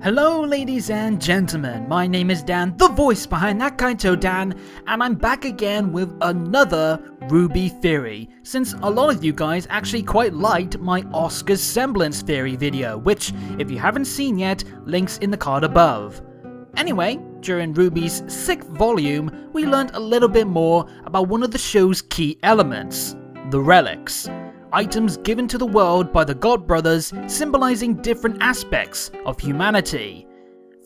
Hello ladies and gentlemen, my name is Dan, the voice behind ThatKaitoDan, and I'm back again with another RWBY theory, since a lot of you guys actually quite liked my Oscar's Semblance theory video, which, if you haven't seen yet, links in the card above. Anyway, during RWBY's 6th volume, we learned a little bit more about one of the show's key elements, the relics. Items given to the world by the God Brothers symbolizing different aspects of humanity.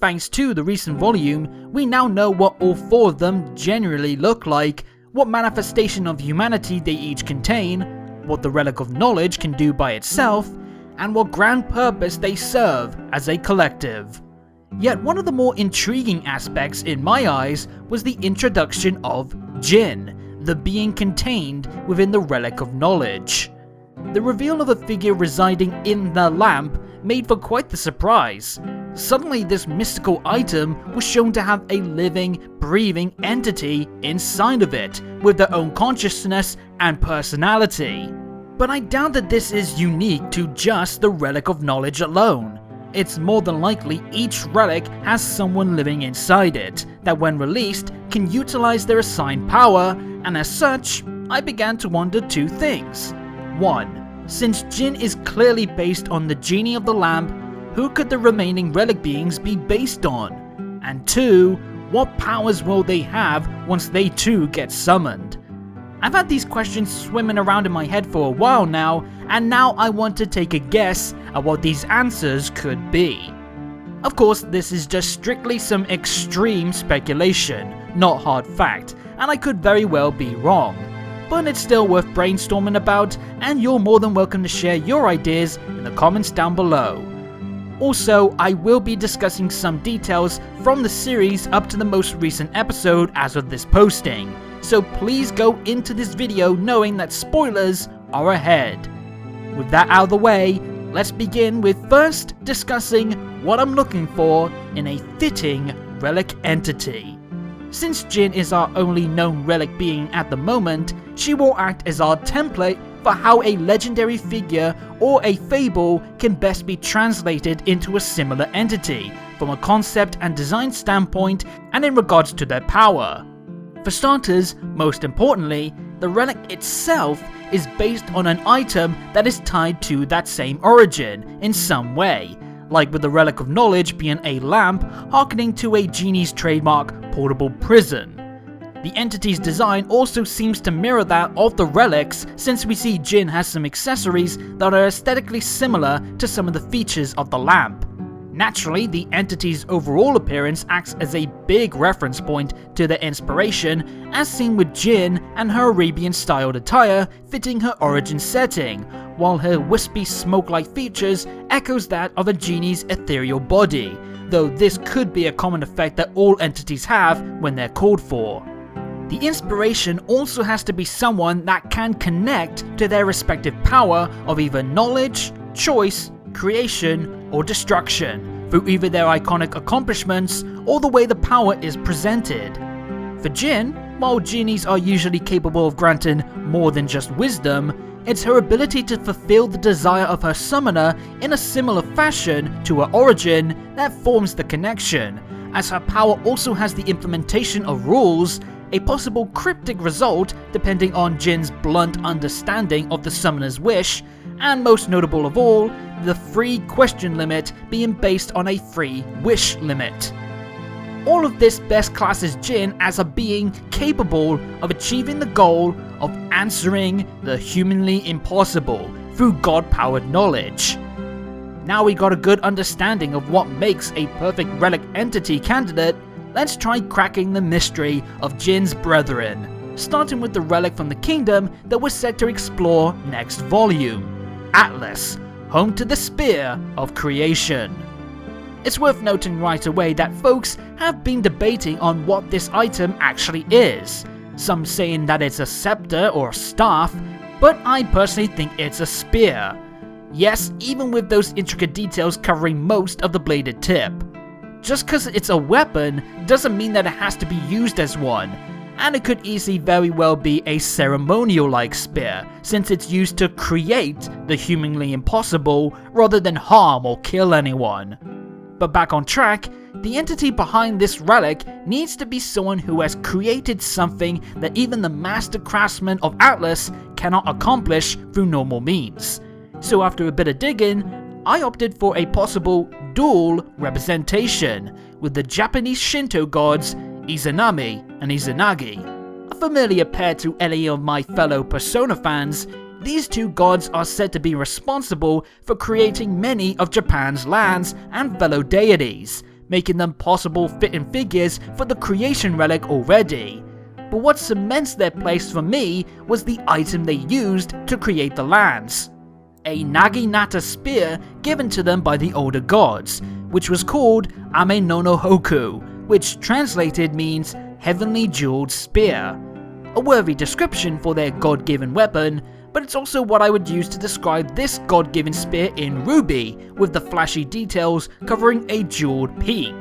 Thanks to the recent volume, we now know what all 4 of them generally look like, what manifestation of humanity they each contain, what the Relic of Knowledge can do by itself, and what grand purpose they serve as a collective. Yet one of the more intriguing aspects in my eyes was the introduction of Jinn, the being contained within the Relic of Knowledge. The reveal of a figure residing in the lamp made for quite the surprise. Suddenly this mystical item was shown to have a living, breathing entity inside of it, with their own consciousness and personality. But I doubt that this is unique to just the Relic of Knowledge alone. It's more than likely each relic has someone living inside it, that when released can utilize their assigned power, and as such, I began to wonder 2 things. 1. Since Jinn is clearly based on the genie of the lamp, who could the remaining relic beings be based on? And 2. What powers will they have once they too get summoned? I've had these questions swimming around in my head for a while now, and now I want to take a guess at what these answers could be. Of course, this is just strictly some extreme speculation, not hard fact, and I could very well be wrong. But it's still worth brainstorming about, and you're more than welcome to share your ideas in the comments down below. Also, I will be discussing some details from the series up to the most recent episode as of this posting, so please go into this video knowing that spoilers are ahead. With that out of the way, let's begin with first discussing what I'm looking for in a fitting relic entity. Since Jinn is our only known relic being at the moment, she will act as our template for how a legendary figure or a fable can best be translated into a similar entity, from a concept and design standpoint and in regards to their power. For starters, most importantly, the relic itself is based on an item that is tied to that same origin in some way, like with the Relic of Knowledge being a lamp harkening to a genie's trademark portable prison. The entity's design also seems to mirror that of the relics, since we see Jinn has some accessories that are aesthetically similar to some of the features of the lamp. Naturally, the entity's overall appearance acts as a big reference point to their inspiration, as seen with Jinn and her Arabian-styled attire fitting her origin setting, while her wispy smoke-like features echoes that of a genie's ethereal body, though this could be a common effect that all entities have when they're called for. The inspiration also has to be someone that can connect to their respective power of either knowledge, choice, creation, or destruction, through either their iconic accomplishments or the way the power is presented. For Jinn, while genies are usually capable of granting more than just wisdom, it's her ability to fulfill the desire of her summoner in a similar fashion to her origin that forms the connection, as her power also has the implementation of rules, a possible cryptic result depending on Jinn's blunt understanding of the summoner's wish, and most notable of all, the free question limit being based on a free wish limit. All of this best classes Jinn as a being capable of achieving the goal of answering the humanly impossible through God-powered knowledge. Now we got a good understanding of what makes a perfect relic entity candidate, let's try cracking the mystery of Jinn's brethren, starting with the relic from the kingdom that we're set to explore next volume, Atlas, home to the Spear of Creation. It's worth noting right away that folks have been debating on what this item actually is, some saying that it's a scepter or a staff, but I personally think it's a spear. Yes, even with those intricate details covering most of the bladed tip. Just cause it's a weapon doesn't mean that it has to be used as one, and it could easily very well be a ceremonial-like spear, since it's used to create the humanly impossible rather than harm or kill anyone. But back on track, the entity behind this relic needs to be someone who has created something that even the master craftsman of Atlas cannot accomplish through normal means. So after a bit of digging, I opted for a possible dual representation with the Japanese Shinto gods Izanami and Izanagi. A familiar pair to any of my fellow Persona fans, these two gods are said to be responsible for creating many of Japan's lands and fellow deities, making them possible fit-in figures for the creation relic already. But what cements their place for me was the item they used to create the lands. A Naginata spear given to them by the older gods, which was called Ame no no Hoku, which translated means heavenly jeweled spear. A worthy description for their god-given weapon, but it's also what I would use to describe this god-given spear in RWBY, with the flashy details covering a jeweled peak.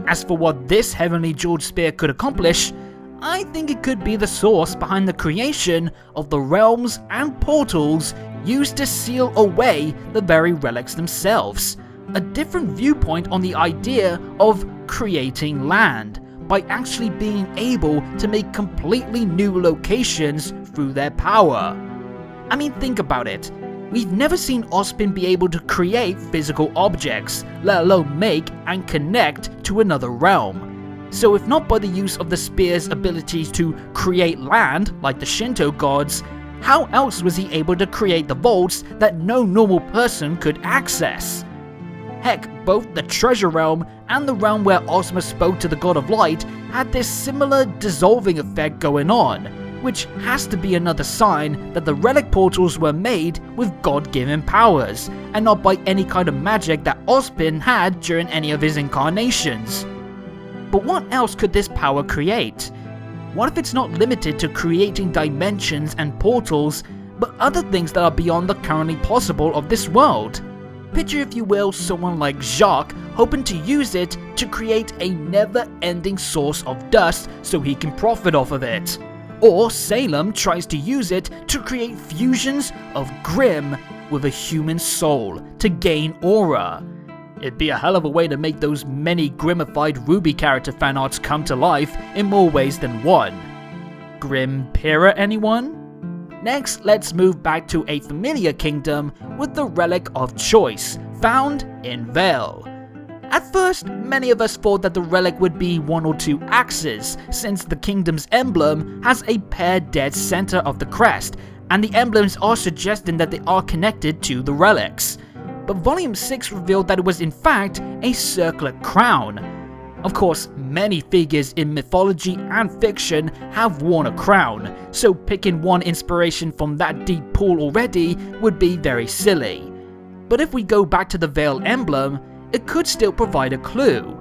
As for what this heavenly jeweled spear could accomplish, I think it could be the source behind the creation of the realms and portals used to seal away the very relics themselves. A different viewpoint on the idea of creating land, by actually being able to make completely new locations through their power. I mean, think about it. We've never seen Ozpin be able to create physical objects, let alone make and connect to another realm. So if not by the use of the spear's abilities to create land, like the Shinto gods, how else was he able to create the vaults that no normal person could access? Heck, both the Treasure Realm and the realm where Ozma spoke to the God of Light had this similar dissolving effect going on, which has to be another sign that the relic portals were made with god-given powers, and not by any kind of magic that Ozpin had during any of his incarnations. But what else could this power create? What if it's not limited to creating dimensions and portals, but other things that are beyond the currently possible of this world? Picture, if you will, someone like Jacques hoping to use it to create a never-ending source of dust so he can profit off of it. Or Salem tries to use it to create fusions of Grimm with a human soul to gain aura. It'd be a hell of a way to make those many Grimmified RWBY character fanarts come to life in more ways than one. Grimm-Pira, anyone? Next, let's move back to a familiar kingdom with the Relic of Choice, found in Vale. At first, many of us thought that the relic would be one or two axes, since the kingdom's emblem has a paired dead center of the crest, and the emblems are suggesting that they are connected to the relics. But Volume 6 revealed that it was in fact a circular crown. Of course, many figures in mythology and fiction have worn a crown, so picking one inspiration from that deep pool already would be very silly. But if we go back to the Vale emblem, it could still provide a clue.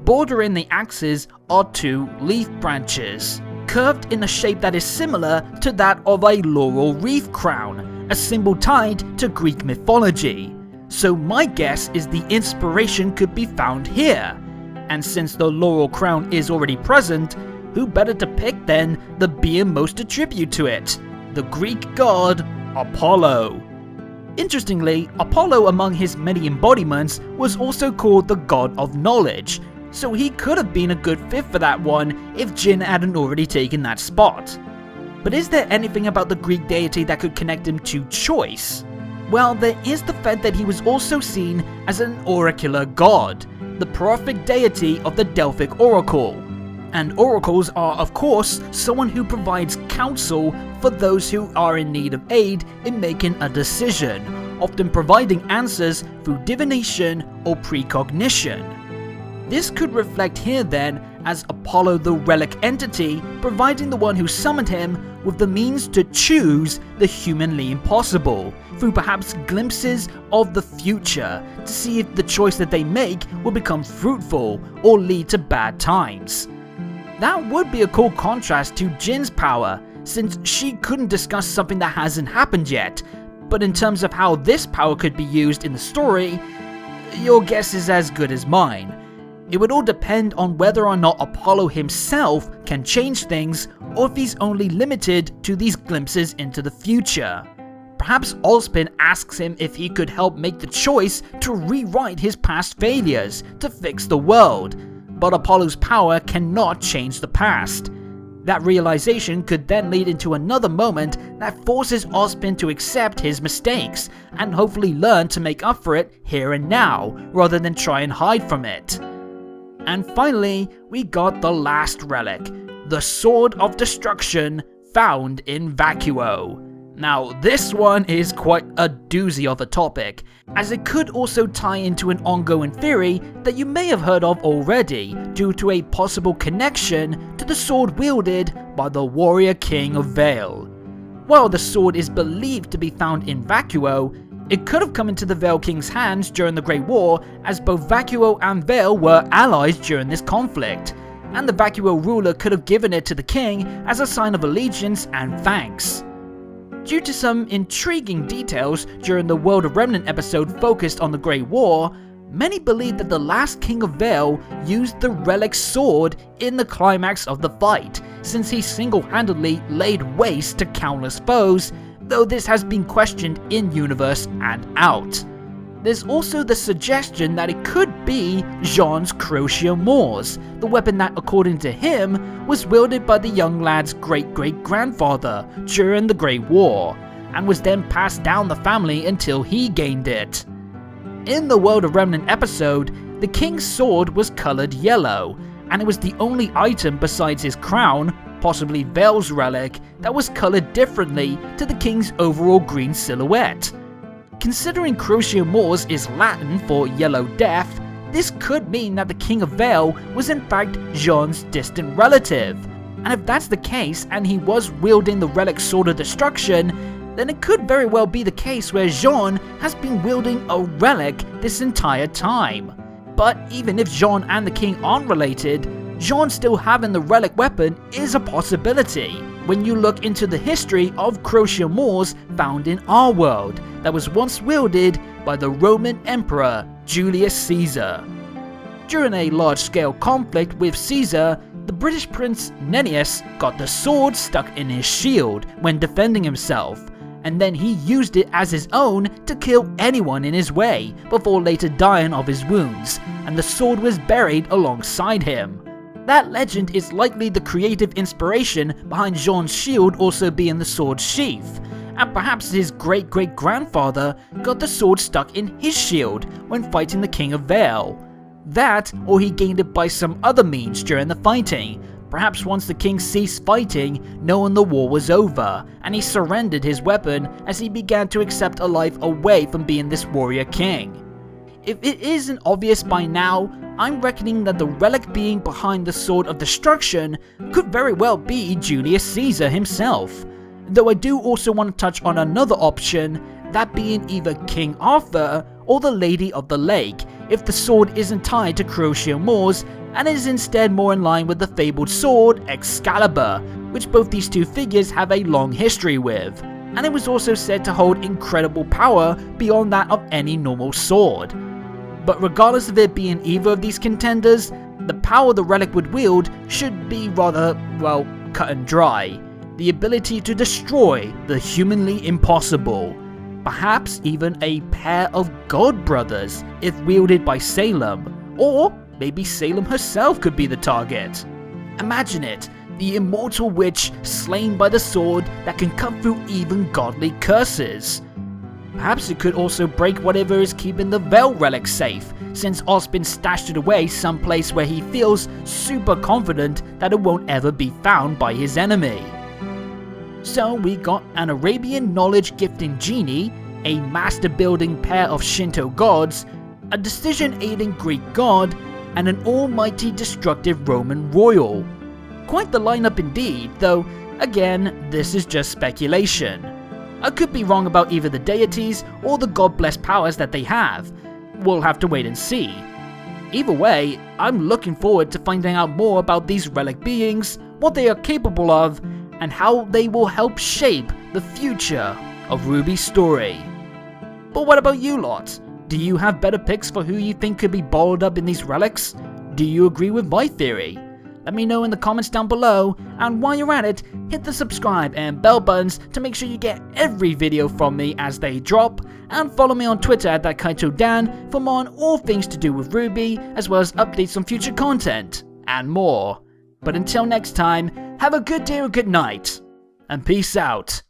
Bordering the axes are two leaf branches, curved in a shape that is similar to that of a laurel wreath crown, a symbol tied to Greek mythology. So my guess is the inspiration could be found here. And since the laurel crown is already present, who better to pick than the being most attributed to it, the Greek god Apollo. Interestingly, Apollo among his many embodiments was also called the god of knowledge, so he could have been a good fit for that one if Jinn hadn't already taken that spot. But is there anything about the Greek deity that could connect him to choice? Well, there is the fact that he was also seen as an oracular god, the prophetic deity of the Delphic oracle. And oracles are, of course, someone who provides counsel for those who are in need of aid in making a decision, often providing answers through divination or precognition. This could reflect here then as Apollo the relic entity providing the one who summoned him with the means to choose the humanly impossible, through perhaps glimpses of the future, to see if the choice that they make will become fruitful or lead to bad times. That would be a cool contrast to Jinn's power, since she couldn't discuss something that hasn't happened yet, but in terms of how this power could be used in the story, your guess is as good as mine. It would all depend on whether or not Apollo himself can change things, or if he's only limited to these glimpses into the future. Perhaps Ozpin asks him if he could help make the choice to rewrite his past failures to fix the world, but Apollo's power cannot change the past. That realization could then lead into another moment that forces Ozpin to accept his mistakes and hopefully learn to make up for it here and now, rather than try and hide from it. And finally, we got the last relic, the Sword of Destruction, found in Vacuo. Now, this one is quite a doozy of a topic, as it could also tie into an ongoing theory that you may have heard of already due to a possible connection to the sword wielded by the warrior king of Vale. While the sword is believed to be found in Vacuo, it could have come into the Vale King's hands during the Great War, as both Vacuo and Vale were allies during this conflict, and the Vacuo ruler could have given it to the king as a sign of allegiance and thanks. Due to some intriguing details during the World of Remnant episode focused on the Great War, many believe that the last king of Vale used the Relic sword in the climax of the fight, since he single-handedly laid waste to countless foes, though this has been questioned in-universe and out. There's also the suggestion that it could be Jinn's Crochet Moors, the weapon that, according to him, was wielded by the young lad's great-great-grandfather during the Great War, and was then passed down the family until he gained it. In the World of Remnant episode, the king's sword was coloured yellow, and it was the only item besides his crown, possibly Vale's relic, that was coloured differently to the king's overall green silhouette. Considering Crochet Moors is Latin for Yellow Death, this could mean that the King of Vale was in fact Jinn's distant relative. And if that's the case and he was wielding the Relic Sword of Destruction, then it could very well be the case where Jinn has been wielding a relic this entire time. But even if Jinn and the King aren't related, Jinn still having the relic weapon is a possibility when you look into the history of Crochet Moors found in our world that was once wielded by the Roman Emperor Julius Caesar. During a large-scale conflict with Caesar, the British Prince Nennius got the sword stuck in his shield when defending himself, and then he used it as his own to kill anyone in his way before later dying of his wounds, and the sword was buried alongside him. That legend is likely the creative inspiration behind Jinn's shield also being the sword's sheath, and perhaps his great-great-grandfather got the sword stuck in his shield when fighting the King of Vale. That, or he gained it by some other means during the fighting, perhaps once the king ceased fighting, knowing the war was over, and he surrendered his weapon as he began to accept a life away from being this warrior king. If it isn't obvious by now, I'm reckoning that the relic being behind the Sword of Destruction could very well be Julius Caesar himself. Though I do also want to touch on another option, that being either King Arthur or the Lady of the Lake, if the sword isn't tied to Crochet Moors and is instead more in line with the fabled sword Excalibur, which both these two figures have a long history with, and it was also said to hold incredible power beyond that of any normal sword. But regardless of it being either of these contenders, the power the relic would wield should be rather, well, cut and dry. The ability to destroy the humanly impossible. Perhaps even a pair of god brothers if wielded by Salem, or maybe Salem herself could be the target. Imagine it, the immortal witch slain by the sword that can cut through even godly curses. Perhaps it could also break whatever is keeping the Vale relic safe, since Ozpin stashed it away someplace where he feels super confident that it won't ever be found by his enemy. So we got an Arabian knowledge gifting genie, a master building pair of Shinto gods, a decision aiding Greek god, and an almighty destructive Roman royal. Quite the lineup indeed, though again this is just speculation. I could be wrong about either the deities or the god-blessed powers that they have. We'll have to wait and see. Either way, I'm looking forward to finding out more about these relic beings, what they are capable of, and how they will help shape the future of RWBY's story. But what about you lot? Do you have better picks for who you think could be balled up in these relics? Do you agree with my theory? Let me know in the comments down below, and while you're at it, hit the subscribe and bell buttons to make sure you get every video from me as they drop, and follow me on Twitter at ThatKaitoDan for more on all things to do with RWBY, as well as updates on future content, and more. But until next time, have a good day or good night, and peace out.